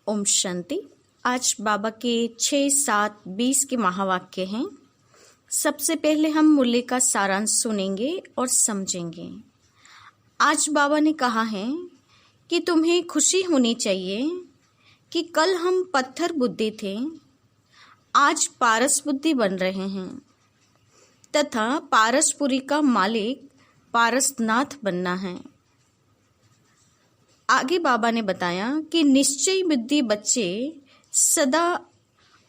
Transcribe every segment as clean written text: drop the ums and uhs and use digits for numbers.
ओम शांति। आज बाबा के 6, 7, 20 के महावाक्य हैं। सबसे पहले हम मूल्य का सारांश सुनेंगे और समझेंगे। आज बाबा ने कहा है कि तुम्हें खुशी होनी चाहिए कि कल हम पत्थर बुद्धि थे, आज पारस बुद्धि बन रहे हैं तथा पारसपुरी का मालिक पारसनाथ बनना है। आगे बाबा ने बताया कि निश्चय बुद्धि बच्चे सदा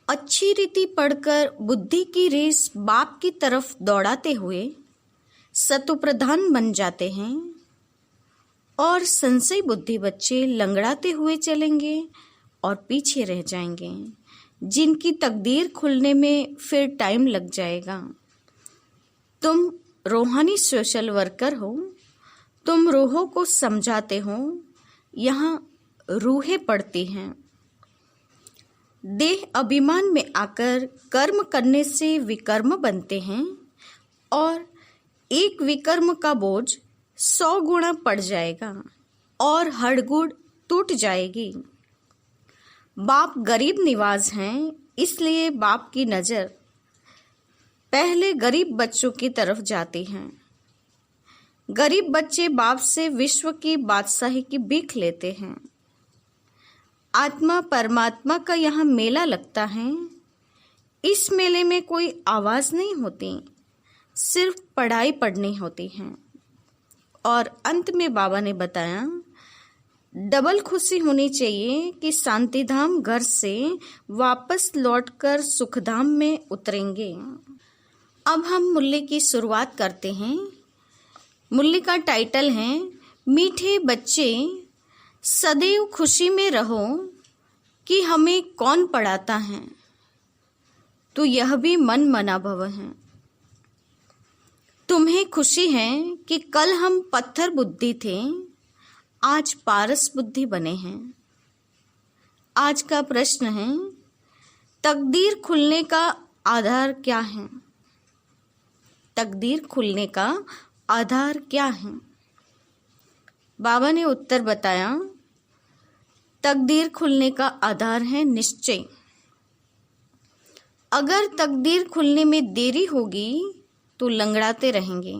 अच्छी रीति पढ़कर बुद्धि की रेस बाप की तरफ दौड़ाते हुए सतोप्रधान बन जाते हैं और संशय बुद्धि बच्चे लंगड़ाते हुए चलेंगे और पीछे रह जाएंगे, जिनकी तकदीर खुलने में फिर टाइम लग जाएगा। तुम रूहानी सोशल वर्कर हो, तुम रूहों को समझाते हो। यहाँ रूहें पड़ती हैं। देह अभिमान में आकर कर्म करने से विकर्म बनते हैं और एक विकर्म का बोझ 100 गुना पड़ जाएगा और हड़गुड़ टूट जाएगी। बाप गरीब निवाज हैं, इसलिए बाप की नज़र पहले गरीब बच्चों की तरफ जाती है। गरीब बच्चे बाप से विश्व की बादशाही की भीख लेते हैं। आत्मा परमात्मा का यहाँ मेला लगता है। इस मेले में कोई आवाज़ नहीं होती, सिर्फ पढ़ाई पढ़नी होती है। और अंत में बाबा ने बताया डबल खुशी होनी चाहिए कि शांतिधाम घर से वापस लौटकर सुखधाम में उतरेंगे। अब हम मूल्य की शुरुआत करते हैं। मूल्य का टाइटल है मीठे बच्चे सदैव खुशी में रहो कि हमें कौन पढ़ाता है, तो यह भी मन मना भव है। तुम्हें खुशी है कि कल हम पत्थर बुद्धि थे, आज पारस बुद्धि बने हैं। आज का प्रश्न है तकदीर खुलने का आधार क्या है? तकदीर खुलने का आधार क्या है? बाबा ने उत्तर बताया तकदीर खुलने का आधार है निश्चय। अगर तकदीर खुलने में देरी होगी तो लंगड़ाते रहेंगे।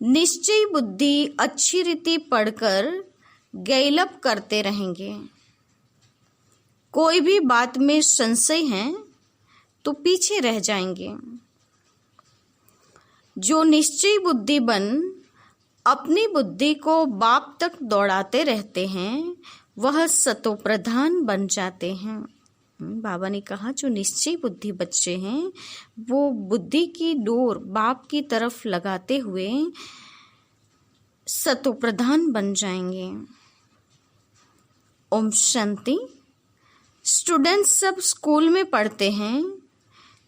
निश्चय बुद्धि अच्छी रीति पढ़कर गैलप करते रहेंगे। कोई भी बात में संशय है तो पीछे रह जाएंगे। जो निश्चय बुद्धि बन अपनी बुद्धि को बाप तक दौड़ाते रहते हैं, वह सतोप्रधान बन जाते हैं। बाबा ने कहा जो निश्चय बुद्धि बच्चे हैं वो बुद्धि की डोर बाप की तरफ लगाते हुए सतोप्रधान बन जाएंगे। ओम शांति। स्टूडेंट्स सब स्कूल में पढ़ते हैं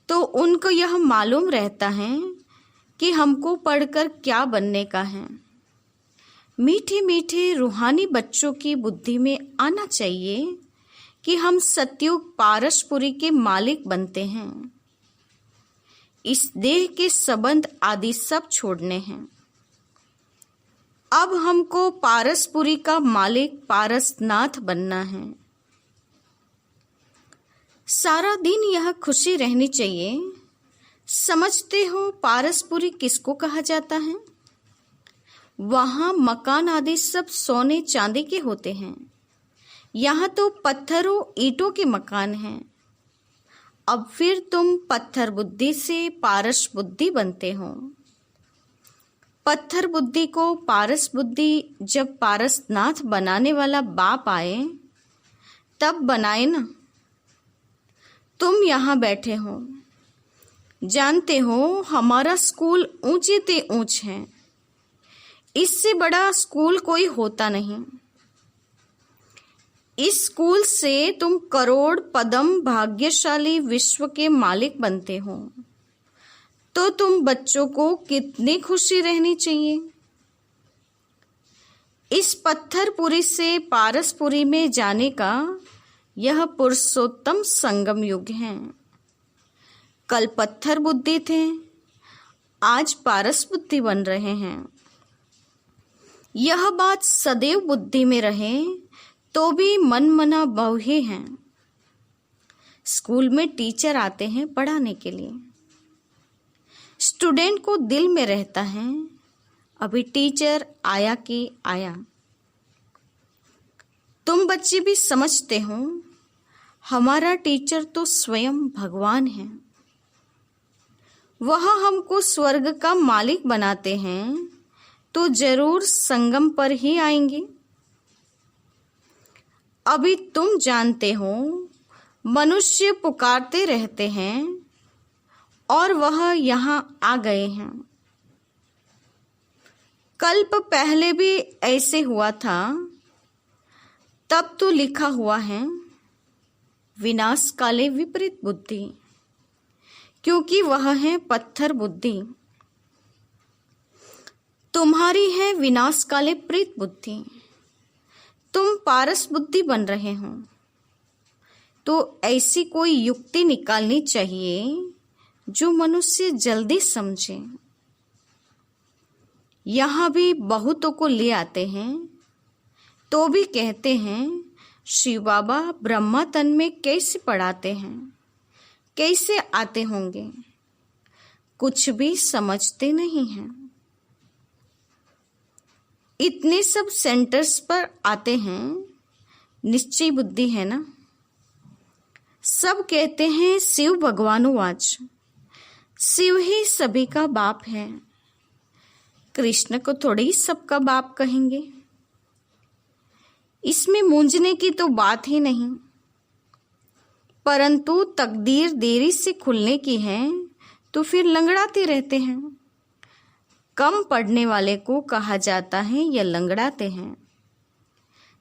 तो उनको यह मालूम रहता है कि हमको पढ़कर क्या बनने का है। मीठे मीठे रूहानी बच्चों की बुद्धि में आना चाहिए कि हम सतयुग पारसपुरी के मालिक बनते हैं। इस देह के संबंध आदि सब छोड़ने हैं। अब हमको पारसपुरी का मालिक पारसनाथ बनना है। सारा दिन यह खुशी रहनी चाहिए। समझते हो पारसपुरी किसको कहा जाता है? वहाँ मकान आदि सब सोने चांदी के होते हैं। यहाँ तो पत्थरों ईंटों के मकान हैं। अब फिर तुम पत्थर बुद्धि से पारस बुद्धि बनते हो। पत्थर बुद्धि को पारस बुद्धि जब पारसनाथ बनाने वाला बाप आए तब बनाए ना। तुम यहाँ बैठे हो, जानते हो हमारा स्कूल ऊंचे ते ऊंच है। इससे बड़ा स्कूल कोई होता नहीं। इस स्कूल से तुम करोड़ पदम भाग्यशाली विश्व के मालिक बनते हो, तो तुम बच्चों को कितनी खुशी रहनी चाहिए। इस पत्थरपुरी से पारसपुरी में जाने का यह पुरुषोत्तम संगम युग है। कल पत्थर बुद्धि थे, आज पारस बुद्धि बन रहे हैं। यह बात सदैव बुद्धि में रहे तो भी मन मना बहुए हैं। स्कूल में टीचर आते हैं पढ़ाने के लिए। स्टूडेंट को दिल में रहता है अभी टीचर आया कि आया। तुम बच्चे भी समझते हो हमारा टीचर तो स्वयं भगवान है। वह हमको स्वर्ग का मालिक बनाते हैं तो जरूर संगम पर ही आएंगे। अभी तुम जानते हो मनुष्य पुकारते रहते हैं और वह यहाँ आ गए हैं। कल्प पहले भी ऐसे हुआ था, तब तो लिखा हुआ है विनाश काले विपरीत बुद्धि, क्योंकि वह है पत्थर बुद्धि। तुम्हारी है विनाश काले प्रीत बुद्धि। तुम पारस बुद्धि बन रहे हो, तो ऐसी कोई युक्ति निकालनी चाहिए जो मनुष्य जल्दी समझे। यहाँ भी बहुतों को ले आते हैं तो भी कहते हैं शिव बाबा ब्रह्मा तन में कैसे पढ़ाते हैं, कैसे आते होंगे। कुछ भी समझते नहीं हैं। इतने सब सेंटर्स पर आते हैं, निश्चय बुद्धि है ना। सब कहते हैं शिव भगवानुवाच, शिव ही सभी का बाप है। कृष्ण को थोड़ी सबका बाप कहेंगे। इसमें मूंझने की तो बात ही नहीं, परंतु तकदीर देरी से खुलने की है तो फिर लंगड़ाते रहते हैं। कम पढ़ने वाले को कहा जाता है या लंगड़ाते हैं।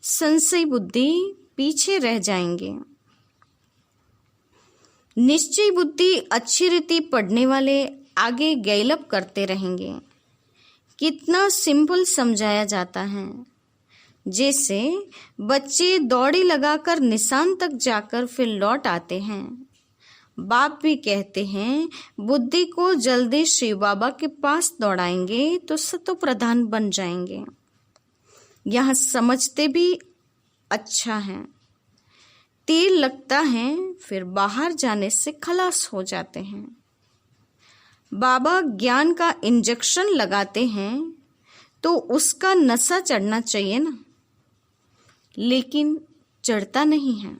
संशय बुद्धि पीछे रह जाएंगे। निश्चय बुद्धि अच्छी रीति पढ़ने वाले आगे गैलप करते रहेंगे। कितना सिंपल समझाया जाता है, जैसे बच्चे दौड़ी लगाकर निशान तक जाकर फिर लौट आते हैं। बाप भी कहते हैं बुद्धि को जल्दी शिव बाबा के पास दौड़ाएंगे तो सतो प्रधान बन जाएंगे। यह समझते भी अच्छा है। तीर लगता है फिर बाहर जाने से खलास हो जाते हैं। बाबा ज्ञान का इंजेक्शन लगाते हैं तो उसका नशा चढ़ना चाहिए ना, लेकिन चढ़ता नहीं है।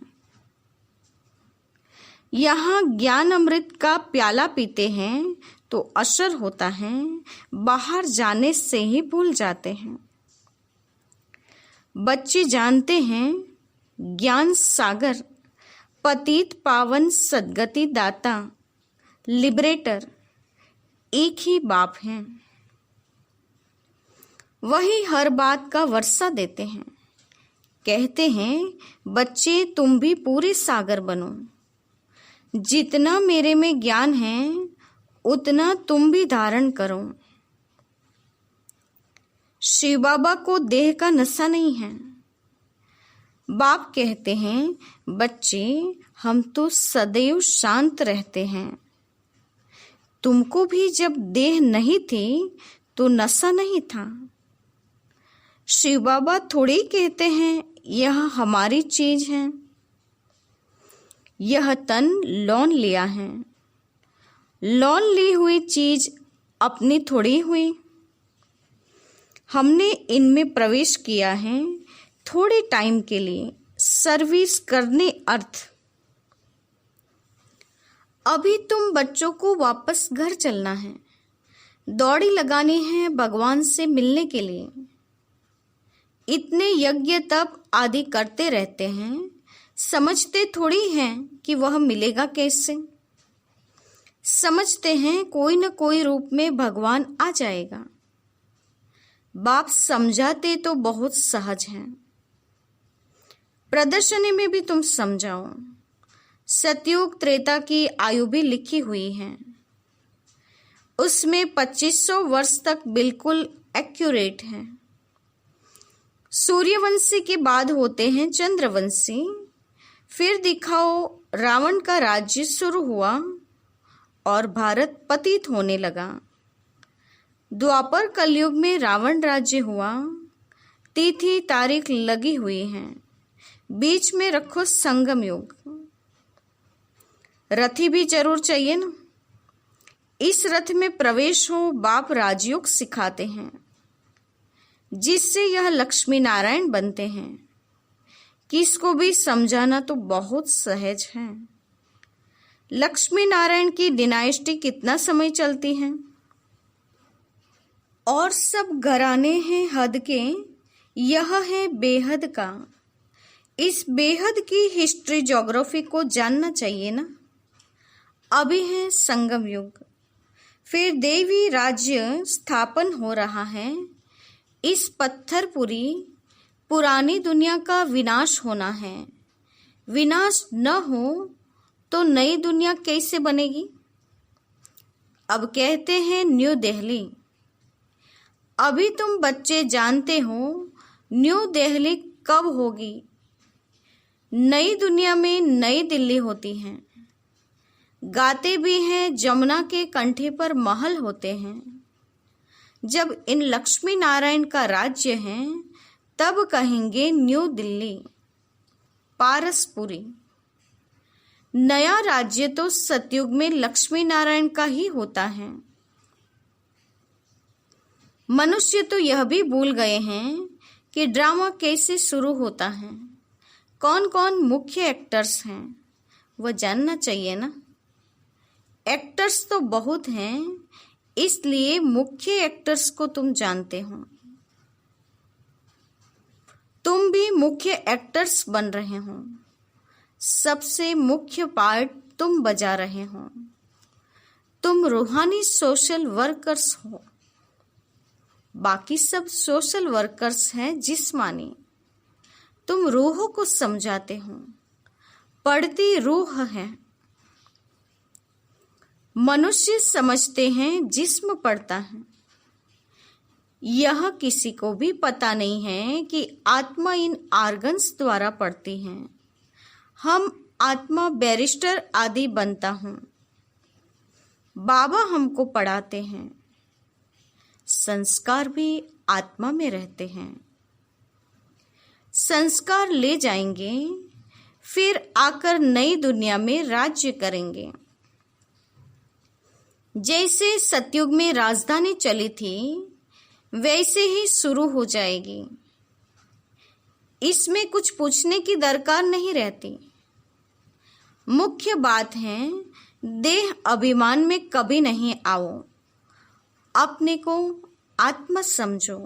यहाँ ज्ञान अमृत का प्याला पीते हैं तो असर होता है, बाहर जाने से ही भूल जाते हैं। बच्चे जानते हैं ज्ञान सागर, पतित पावन सद्गति दाता, लिबरेटर एक ही बाप हैं। वही हर बात का वर्षा देते हैं। कहते हैं बच्चे तुम भी पूरे सागर बनो। जितना मेरे में ज्ञान है उतना तुम भी धारण करो। शिव बाबा को देह का नशा नहीं है। बाप कहते हैं बच्चे हम तो सदैव शांत रहते हैं। तुमको भी जब देह नहीं थी तो नशा नहीं था। शिव बाबा थोड़ी कहते हैं यह हमारी चीज है। यह तन लोन लिया है। लोन ली हुई चीज अपनी थोड़ी हुई। हमने इनमें प्रवेश किया है थोड़े टाइम के लिए, सर्विस करने अर्थ। अभी तुम बच्चों को वापस घर चलना है, दौड़ी लगानी है भगवान से मिलने के लिए। इतने यज्ञ तप आदि करते रहते हैं, समझते थोड़ी हैं कि वह मिलेगा कैसे। समझते हैं कोई न कोई रूप में भगवान आ जाएगा। बाप समझाते तो बहुत सहज हैं। प्रदर्शनी में भी तुम समझाओ। सतयुग त्रेता की आयु भी लिखी हुई है, उसमें 2500 वर्ष तक बिल्कुल एक्यूरेट है। सूर्यवंशी के बाद होते हैं चंद्रवंशी। फिर दिखाओ रावण का राज्य शुरू हुआ और भारत पतित होने लगा। द्वापर कलयुग में रावण राज्य हुआ। तिथि तारीख लगी हुई है। बीच में रखो संगम युग। रथी भी जरूर चाहिए ना। इस रथ में प्रवेश हो बाप राजयोग सिखाते हैं, जिससे यह लक्ष्मी नारायण बनते हैं। किसको भी समझाना तो बहुत सहज है। लक्ष्मी नारायण की डिनाइस्टी कितना समय चलती है और सब घराने हैं हद के, यह है बेहद का। इस बेहद की हिस्ट्री ज्योग्राफी को जानना चाहिए ना। अभी है संगम युग, फिर देवी राज्य स्थापन हो रहा है। इस पत्थरपुरी पुरानी दुनिया का विनाश होना है। विनाश न हो तो नई दुनिया कैसे बनेगी। अब कहते हैं न्यू दिल्ली। अभी तुम बच्चे जानते हो न्यू दिल्ली कब होगी। नई दुनिया में नई दिल्ली होती है। गाते भी हैं जमुना के कंठे पर महल होते हैं। जब इन लक्ष्मी नारायण का राज्य है तब कहेंगे न्यू दिल्ली, पारसपुरी। नया राज्य तो सतयुग में लक्ष्मी नारायण का ही होता है। मनुष्य तो यह भी भूल गए हैं कि ड्रामा कैसे शुरू होता है, कौन कौन मुख्य एक्टर्स हैं, वह जानना चाहिए ना। एक्टर्स तो बहुत हैं, इसलिए मुख्य एक्टर्स को तुम जानते हो। तुम भी मुख्य एक्टर्स बन रहे हो। सबसे मुख्य पार्ट तुम बजा रहे हो। तुम रूहानी सोशल वर्कर्स हो। बाकी सब सोशल वर्कर्स हैं जिस्मानी। तुम रूह को समझाते हो। पढ़ती रूह है। मनुष्य समझते हैं जिस्म पढ़ता है। यह किसी को भी पता नहीं है कि आत्मा इन आर्गन्स द्वारा पढ़ती है। हम आत्मा बैरिस्टर आदि बनता हूं। बाबा हमको पढ़ाते हैं। संस्कार भी आत्मा में रहते हैं। संस्कार ले जाएंगे, फिर आकर नई दुनिया में राज्य करेंगे। जैसे सतयुग में राजधानी चली थी वैसे ही शुरू हो जाएगी। इसमें कुछ पूछने की दरकार नहीं रहती। मुख्य बात है देह अभिमान में कभी नहीं आओ। अपने को आत्मा समझो।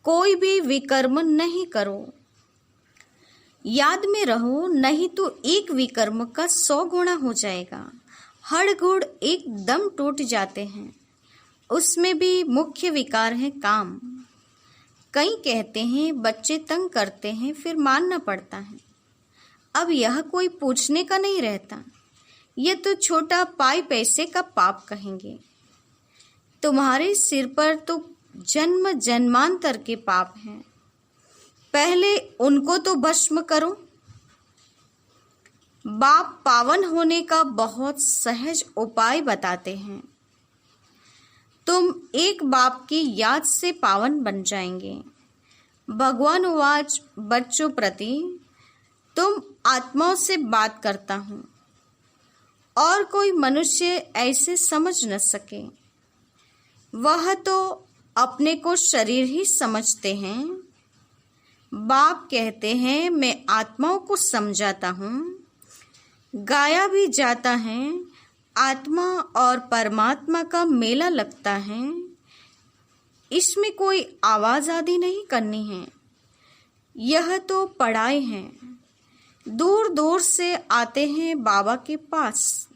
कोई भी विकर्म नहीं करो। याद में रहो, नहीं तो एक विकर्म का 100 गुणा हो जाएगा। हड़गुड़ एकदम टूट जाते हैं। उसमें भी मुख्य विकार है काम। कई कहते हैं बच्चे तंग करते हैं, फिर मानना पड़ता है। अब यह कोई पूछने का नहीं रहता। यह तो छोटा पाई पैसे का पाप कहेंगे। तुम्हारे सिर पर तो जन्म जन्मांतर के पाप हैं। पहले उनको तो भस्म करो। बाप पावन होने का बहुत सहज उपाय बताते हैं। तुम एक बाप की याद से पावन बन जाएंगे। भगवान उवाच बच्चों प्रति, तुम आत्माओं से बात करता हूं और कोई मनुष्य ऐसे समझ न सके। वह तो अपने को शरीर ही समझते हैं। बाप कहते हैं मैं आत्माओं को समझाता हूं। गाया भी जाता है, आत्मा और परमात्मा का मेला लगता है। इसमें कोई आवाज आदि नहीं करनी है। यह तो पढ़ाई है। दूर दूर से आते हैं बाबा के पास।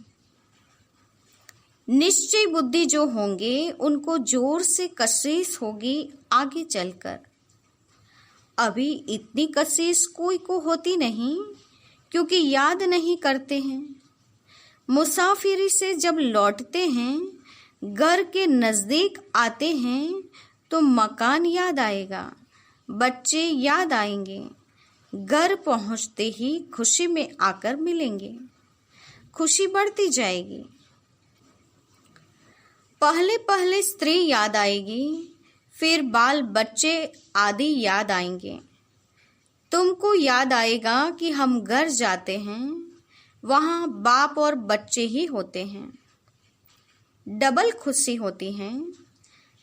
निश्चय बुद्धि जो होंगे उनको जोर से कशिश होगी आगे चलकर। अभी इतनी कशिश कोई को होती नहीं, क्योंकि याद नहीं करते हैं। मुसाफिरी से जब लौटते हैं, घर के नजदीक आते हैं तो मकान याद आएगा, बच्चे याद आएंगे। घर पहुंचते ही खुशी में आकर मिलेंगे। खुशी बढ़ती जाएगी। पहले पहले स्त्री याद आएगी, फिर बाल बच्चे आदि याद आएंगे। तुमको याद आएगा कि हम घर जाते हैं, वहाँ बाप और बच्चे ही होते हैं। डबल खुशी होती है।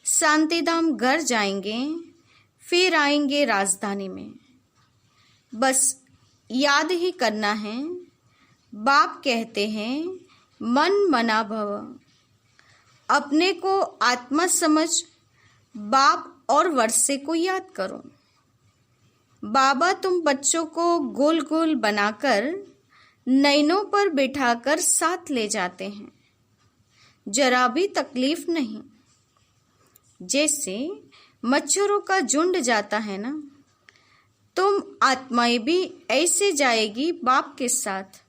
शांतिधाम घर जाएंगे, फिर आएंगे राजधानी में। बस याद ही करना है। बाप कहते हैं मन मना भव। अपने को आत्मा समझ बाप और वर्षे को याद करो। बाबा तुम बच्चों को गोल गोल बनाकर नैनों पर बिठाकर साथ ले जाते हैं, जरा भी तकलीफ नहीं। जैसे मच्छरों का झुंड जाता है ना, तुम आत्माएं भी ऐसे जाएगी बाप के साथ।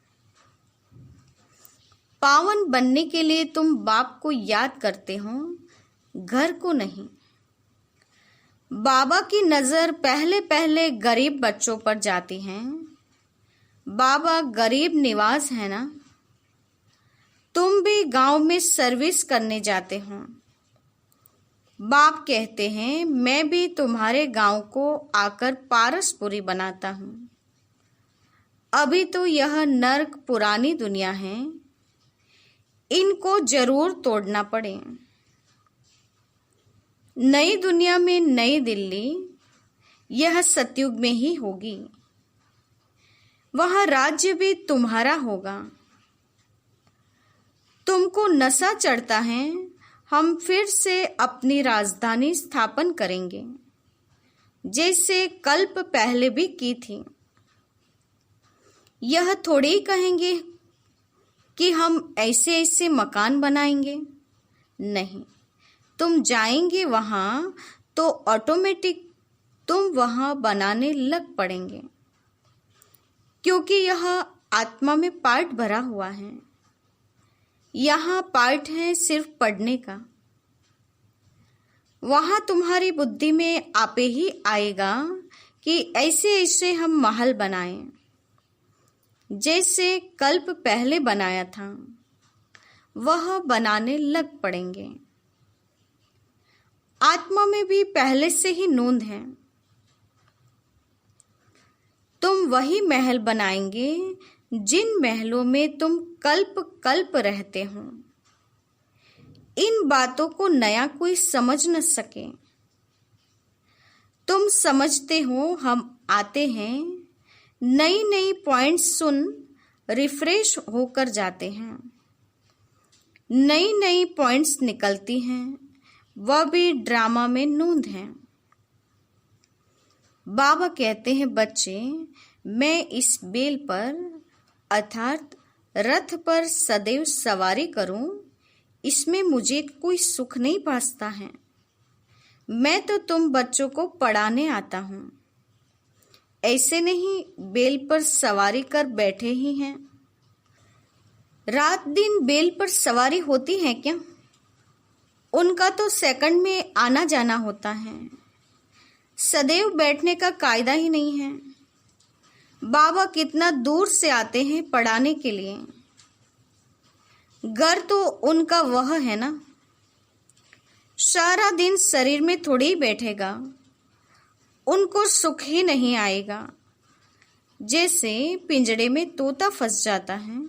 पावन बनने के लिए तुम बाप को याद करते हो, घर को नहीं। बाबा की नजर पहले पहले गरीब बच्चों पर जाती है। बाबा गरीब निवास है ना। तुम भी गांव में सर्विस करने जाते हो। बाप कहते हैं मैं भी तुम्हारे गांव को आकर पारसपुरी बनाता हूं। अभी तो यह नर्क पुरानी दुनिया है, इनको जरूर तोड़ना पड़े। नई दुनिया में नई दिल्ली, यह सतयुग में ही होगी। वह राज्य भी तुम्हारा होगा। तुमको नशा चढ़ता है, हम फिर से अपनी राजधानी स्थापन करेंगे, जैसे कल्प पहले भी की थी। यह थोड़ी ही कहेंगे कि हम ऐसे ऐसे मकान बनाएंगे। नहीं, तुम जाएंगे वहां तो ऑटोमेटिक तुम वहां बनाने लग पड़ेंगे, क्योंकि यह आत्मा में पार्ट भरा हुआ है। यहाँ पार्ट है सिर्फ पढ़ने का। वहां तुम्हारी बुद्धि में आपे ही आएगा कि ऐसे ऐसे हम महल बनाएं, जैसे कल्प पहले बनाया था, वह बनाने लग पड़ेंगे। आत्मा में भी पहले से ही नोंद है। तुम वही महल बनाएंगे जिन महलों में तुम कल्प कल्प रहते हो। इन बातों को नया कोई समझ न सके। तुम समझते हो हम आते हैं, नई नई पॉइंट्स सुन रिफ्रेश होकर जाते हैं। नई नई पॉइंट्स निकलती हैं, वह भी ड्रामा में नोंद है। बाबा कहते हैं बच्चे, मैं इस बेल पर अर्थात रथ पर सदैव सवारी करूं, इसमें मुझे कोई सुख नहीं भासता है। मैं तो तुम बच्चों को पढ़ाने आता हूं, ऐसे नहीं बेल पर सवारी कर बैठे ही हैं। रात दिन बेल पर सवारी होती है क्या? उनका तो सेकंड में आना जाना होता है। सदैव बैठने का कायदा ही नहीं है। बाबा कितना दूर से आते हैं पढ़ाने के लिए। घर तो उनका वह है ना। सारा दिन शरीर में थोड़ी ही बैठेगा, उनको सुख ही नहीं आएगा। जैसे पिंजड़े में तोता फंस जाता है।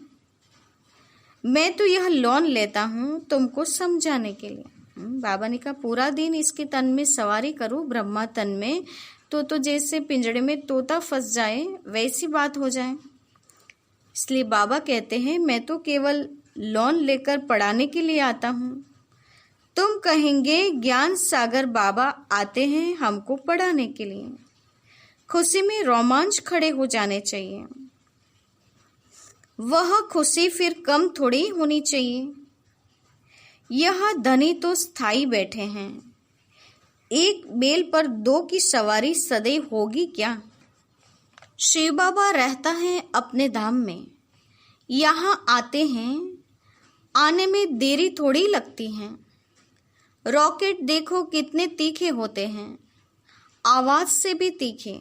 मैं तो यह लोन लेता हूँ तुमको समझाने के लिए। बाबा ने कहा पूरा दिन इसके तन में सवारी करूँ, ब्रह्मा तन में, तो जैसे पिंजड़े में तोता फंस जाए वैसी बात हो जाए। इसलिए बाबा कहते हैं मैं तो केवल लोन लेकर पढ़ाने के लिए आता हूँ। तुम कहेंगे ज्ञान सागर बाबा आते हैं हमको पढ़ाने के लिए। खुशी में रोमांच खड़े हो जाने चाहिए। वह खुशी फिर कम थोड़ी होनी चाहिए। यह धनी तो स्थायी बैठे हैं। एक बेल पर दो की सवारी सदैव होगी क्या? शिव बाबा रहता है अपने धाम में, यहाँ आते हैं, आने में देरी थोड़ी लगती है। रॉकेट देखो कितने तीखे होते हैं, आवाज से भी तीखे।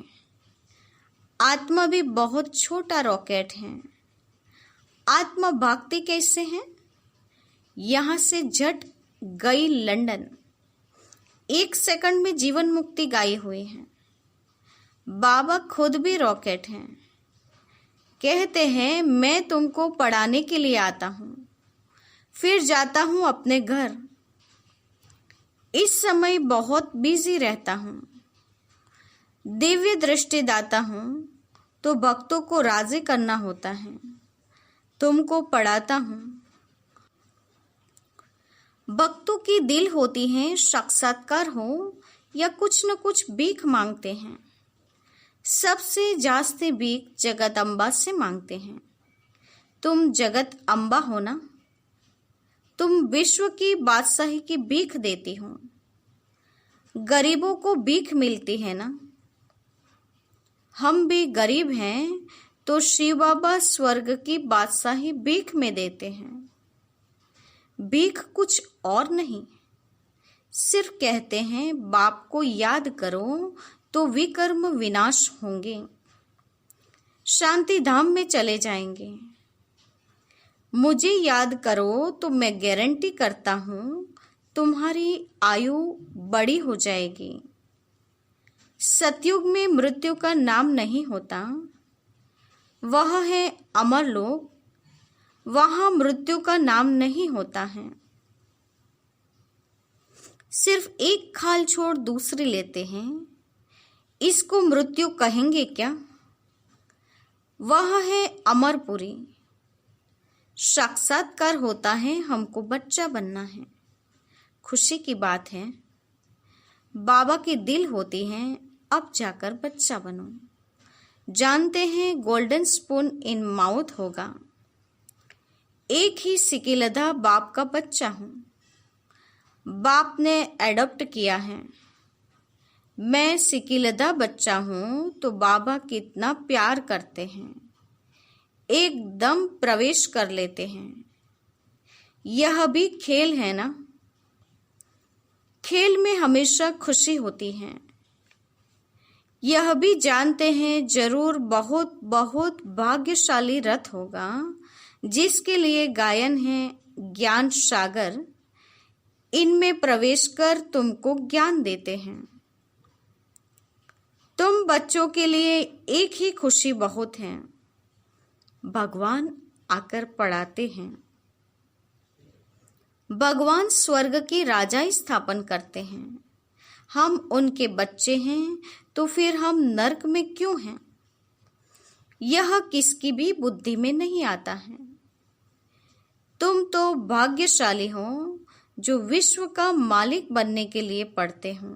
आत्मा भी बहुत छोटा रॉकेट है। आत्मा भागती कैसे है? यहाँ से झट गई लंदन, 1 सेकंड में जीवन मुक्ति गाई हुई है। बाबा खुद भी रॉकेट हैं। कहते हैं मैं तुमको पढ़ाने के लिए आता हूँ, फिर जाता हूँ अपने घर। इस समय बहुत बिजी रहता हूँ। दिव्य दृष्टिदाता हूँ तो भक्तों को राजी करना होता है। तुमको पढ़ाता हूँ। भक्तों की दिल होती है, साक्षात्कार हो या कुछ न कुछ भीख मांगते हैं। सबसे जास्ती भीख जगत अम्बा से मांगते हैं। तुम जगत अम्बा हो ना, तुम विश्व की बादशाही की भीख देती हो। गरीबों को भीख मिलती है ना। हम भी गरीब हैं तो शिव बाबा स्वर्ग की बादशाही भीख में देते हैं। भीख कुछ और नहीं, सिर्फ कहते हैं बाप को याद करो तो विकर्म विनाश होंगे, शांति धाम में चले जाएंगे। मुझे याद करो तो मैं गारंटी करता हूँ तुम्हारी आयु बड़ी हो जाएगी। सतयुग में मृत्यु का नाम नहीं होता, वह है अमर लोक। वहां मृत्यु का नाम नहीं होता है। सिर्फ एक खाल छोड़ दूसरी लेते हैं, इसको मृत्यु कहेंगे क्या? वह है अमरपुरी। साक्षात्कार होता है, हमको बच्चा बनना है। खुशी की बात है, बाबा की दिल होती है, अब जाकर बच्चा बनो। जानते हैं गोल्डन स्पून इन माउथ होगा। एक ही सिकिलधा बाप का बच्चा हूं। बाप ने एडॉप्ट किया है। मैं सिकिलधा बच्चा हूं तो बाबा कितना प्यार करते हैं, एकदम प्रवेश कर लेते हैं। यह भी खेल है ना। खेल में हमेशा खुशी होती है। यह भी जानते हैं जरूर बहुत बहुत भाग्यशाली रथ होगा जिसके लिए गायन है ज्ञान सागर। इनमें प्रवेश कर तुमको ज्ञान देते हैं। तुम बच्चों के लिए एक ही खुशी बहुत है, भगवान आकर पढ़ाते हैं। भगवान स्वर्ग की राजा स्थापन करते हैं। हम उनके बच्चे हैं तो फिर हम नरक में क्यों हैं? यह किसकी भी बुद्धि में नहीं आता है। तुम तो भाग्यशाली हो जो विश्व का मालिक बनने के लिए पढ़ते हो।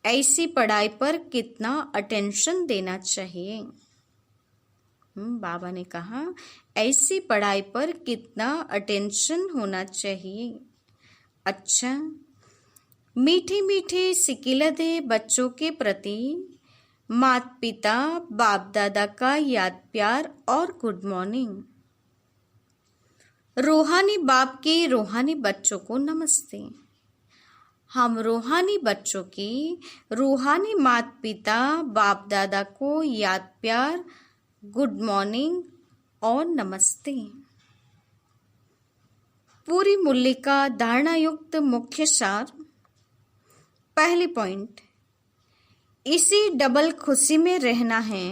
ऐसी पढ़ाई पर कितना अटेंशन देना चाहिए। बाबा ने कहा ऐसी पढ़ाई पर कितना अटेंशन होना चाहिए। अच्छा, मीठे मीठे सिकिलधे बच्चों के प्रति माता पिता बाप दादा का याद प्यार और गुड मॉर्निंग। रूहानी बाप के रूहानी बच्चों को नमस्ते। हम रूहानी बच्चों की रूहानी माता पिता बाप दादा को याद प्यार गुड मॉर्निंग और नमस्ते। पूरी मुल्लिका धारणा युक्त मुख्य सार। पहली पॉइंट, इसी डबल खुशी में रहना है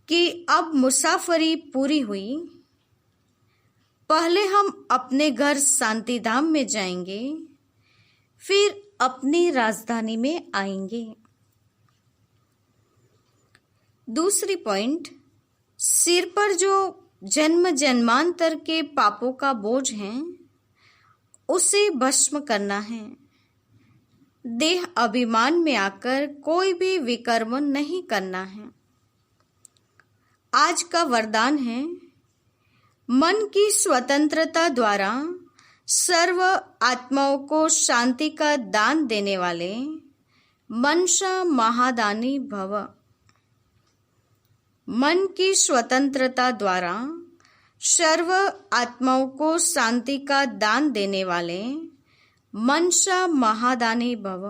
कि अब मुसाफरी पूरी हुई। पहले हम अपने घर शांति धाम में जाएंगे, फिर अपनी राजधानी में आएंगे। दूसरी पॉइंट, सिर पर जो जन्म जन्मांतर के पापों का बोझ है उसे भस्म करना है। देह अभिमान में आकर कोई भी विकर्म नहीं करना है। आज का वरदान है, मन की स्वतंत्रता द्वारा सर्व आत्माओं को शांति का दान देने वाले मनसा महादानी भव। मन की स्वतंत्रता द्वारा सर्व आत्माओं को शांति का दान देने वाले मनसा महादानी भव।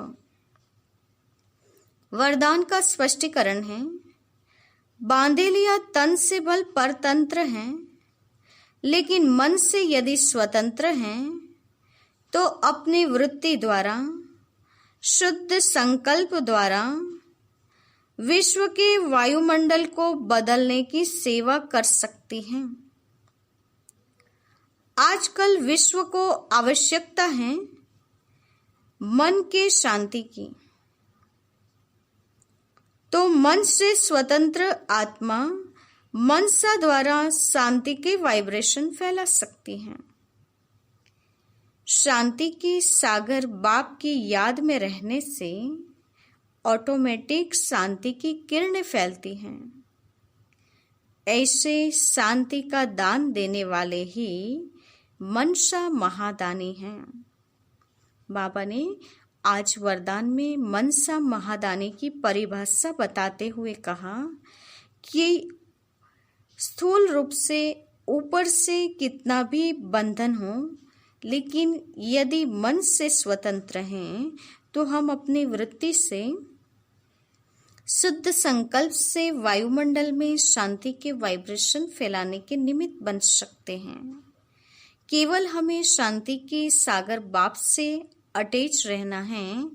वरदान का स्पष्टीकरण है, बांधे लिया तन से बल परतंत्र हैं, लेकिन मन से यदि स्वतंत्र हैं तो अपनी वृत्ति द्वारा शुद्ध संकल्प द्वारा विश्व के वायुमंडल को बदलने की सेवा कर सकती हैं। आजकल विश्व को आवश्यकता है मन के शांति की, तो मन से स्वतंत्र आत्मा मनसा द्वारा शांति के वाइब्रेशन फैला सकती है। शांति की सागर बाप की याद में रहने से ऑटोमेटिक शांति की किरणें फैलती हैं। ऐसे शांति का दान देने वाले ही मनसा महादानी हैं। बाबा ने आज वरदान में मनसा महादानी की परिभाषा बताते हुए कहा कि स्थूल रूप से ऊपर से कितना भी बंधन हो, लेकिन यदि मन से स्वतंत्र हैं तो हम अपनी वृत्ति से शुद्ध संकल्प से वायुमंडल में शांति के वाइब्रेशन फैलाने के निमित्त बन सकते हैं। केवल हमें शांति की सागर बाप से अटैच रहना है,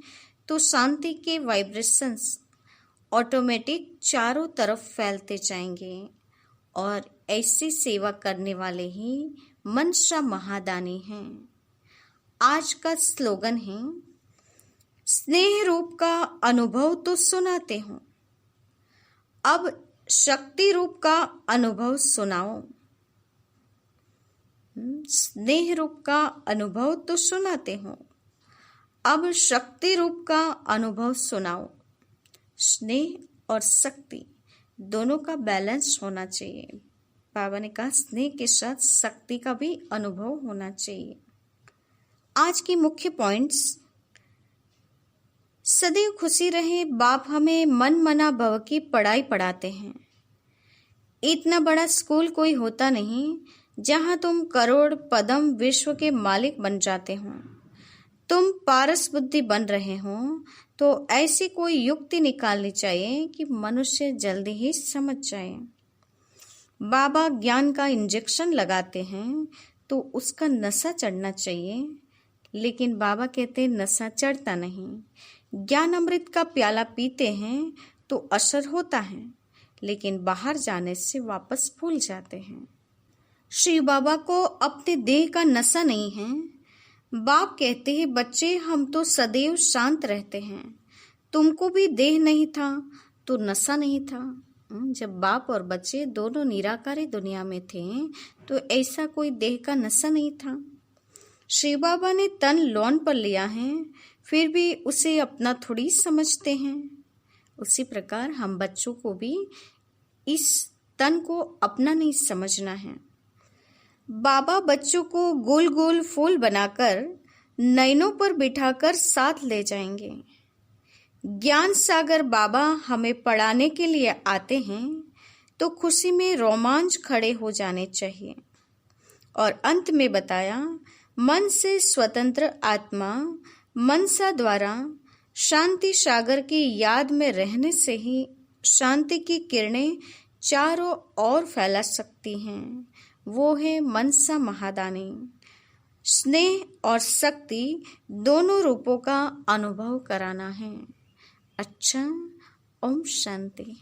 तो शांति के वाइब्रेशंस ऑटोमेटिक चारों तरफ फैलते जाएंगे और ऐसी सेवा करने वाले ही मनसा महादानी हैं। आज का स्लोगन है, स्नेह रूप का अनुभव तो सुनाते हो, अब शक्ति रूप का अनुभव सुनाओ। स्नेह रूप का अनुभव तो सुनाते हो, अब शक्ति रूप का अनुभव सुनाओ। स्नेह और शक्ति दोनों का बैलेंस होना चाहिए। बाबा ने कहा स्नेह के साथ शक्ति का भी अनुभव होना चाहिए। आज की मुख्य पॉइंट्स, सदैव खुशी रहे। बाप हमें मन मना भव की पढ़ाई पढ़ाते हैं। इतना बड़ा स्कूल कोई होता नहीं जहां तुम करोड़ पदम विश्व के मालिक बन जाते हो। तुम पारस बुद्धि बन रहे हो तो ऐसी कोई युक्ति निकालनी चाहिए कि मनुष्य जल्दी ही समझ जाए। बाबा ज्ञान का इंजेक्शन लगाते हैं तो उसका नशा चढ़ना चाहिए, लेकिन बाबा कहते हैं नशा चढ़ता नहीं। ज्ञान अमृत का प्याला पीते हैं तो असर होता है, लेकिन बाहर जाने से वापस भूल जाते हैं। श्री बाबा को अपने देह का नशा नहीं है। बाप कहते हैं बच्चे हम तो सदैव शांत रहते हैं, तुमको भी देह नहीं था तो नशा नहीं था। जब बाप और बच्चे दोनों निराकारी दुनिया में थे तो ऐसा कोई देह का नशा नहीं था। श्री बाबा ने तन लोन पर लिया है, फिर भी उसे अपना थोड़ी समझते हैं। उसी प्रकार हम बच्चों को भी इस तन को अपना नहीं समझना है। बाबा बच्चों को गोल गोल फूल बनाकर नैनों पर बिठाकर साथ ले जाएंगे। ज्ञान सागर बाबा हमें पढ़ाने के लिए आते हैं तो खुशी में रोमांच खड़े हो जाने चाहिए। और अंत में बताया, मन से स्वतंत्र आत्मा मनसा द्वारा शांति सागर की याद में रहने से ही शांति की किरणें चारों ओर फैला सकती हैं। वो है मनसा महादानी। स्नेह और शक्ति दोनों रूपों का अनुभव कराना है। अच्छा, ओम शांति।